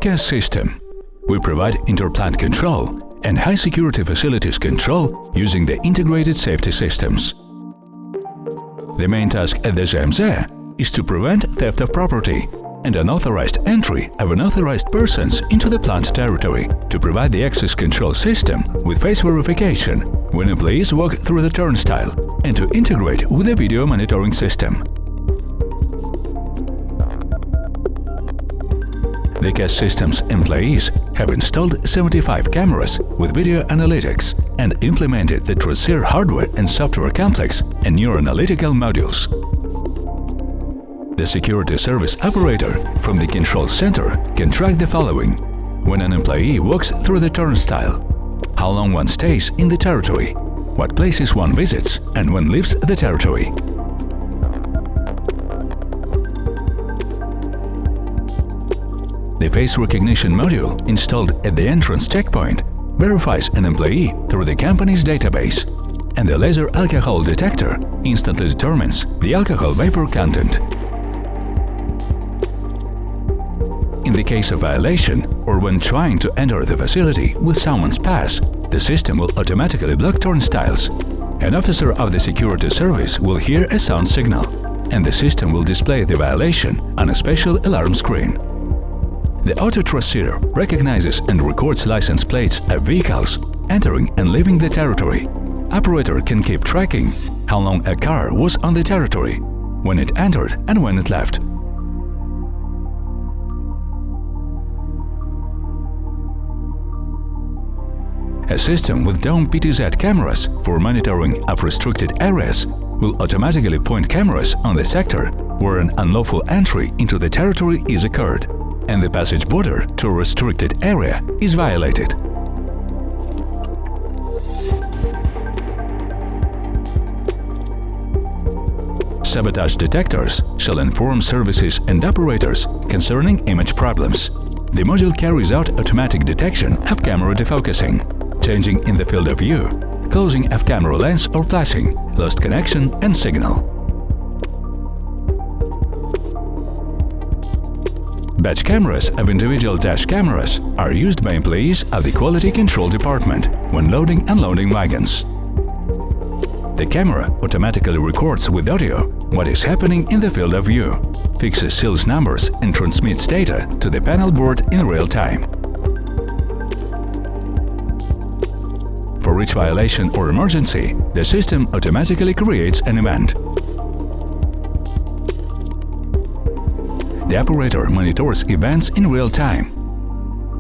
KazSystem. We provide interplant control and high-security facilities control using the integrated safety systems. The main task at the ZMZ is to prevent theft of property and unauthorized entry of unauthorized persons into the plant territory, to provide the access control system with face verification when employees walk through the turnstile, and to integrate with the video monitoring system. The KazSystem's employees have installed 75 cameras with video analytics and implemented the TRASSIR hardware and software complex and new analytical modules. The security service operator from the control center can track the following: when an employee walks through the turnstile, how long one stays in the territory, what places one visits and when leaves the territory. The face recognition module installed at the entrance checkpoint verifies an employee through the company's database, and the laser alcohol detector instantly determines the alcohol vapor content. In the case of violation, or when trying to enter the facility with someone's pass, the system will automatically block turnstiles. An officer of the security service will hear a sound signal, and the system will display the violation on a special alarm screen. The Auto TRASSIR recognizes and records license plates of vehicles entering and leaving the territory. Operator can keep tracking how long a car was on the territory, when it entered and when it left. A system with dome PTZ cameras for monitoring of restricted areas will automatically point cameras on the sector where an unlawful entry into the territory is occurred and the passage border to a restricted area is violated. Sabotage detectors shall inform services and operators concerning image problems. The module carries out automatic detection of camera defocusing, changing in the field of view, closing of camera lens or flashing, lost connection and signal. Batch cameras of individual dash cameras are used by employees of the Quality Control Department when loading and unloading wagons. The camera automatically records with audio what is happening in the field of view, fixes seals numbers and transmits data to the panel board in real time. For each violation or emergency, the system automatically creates an event. The operator monitors events in real time,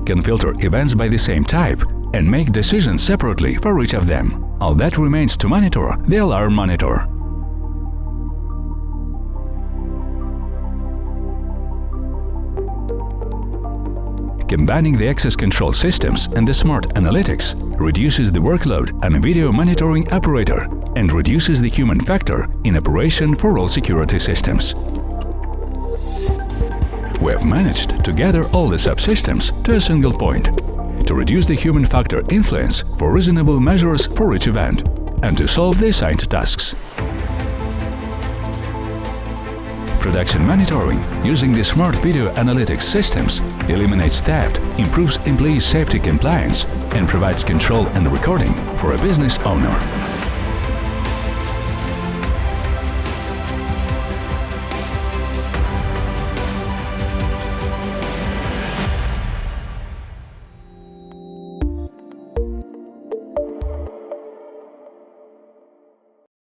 can filter events by the same type, and make decisions separately for each of them. All that remains to monitor the alarm monitor. Combining the access control systems and the smart analytics reduces the workload on a video monitoring operator and reduces the human factor in operation for all security systems. We have managed to gather all the subsystems to a single point, to reduce the human factor influence for reasonable measures for each event, and to solve the assigned tasks. Production monitoring using the smart video analytics systems eliminates theft, improves employee safety compliance, and provides control and recording for a business owner.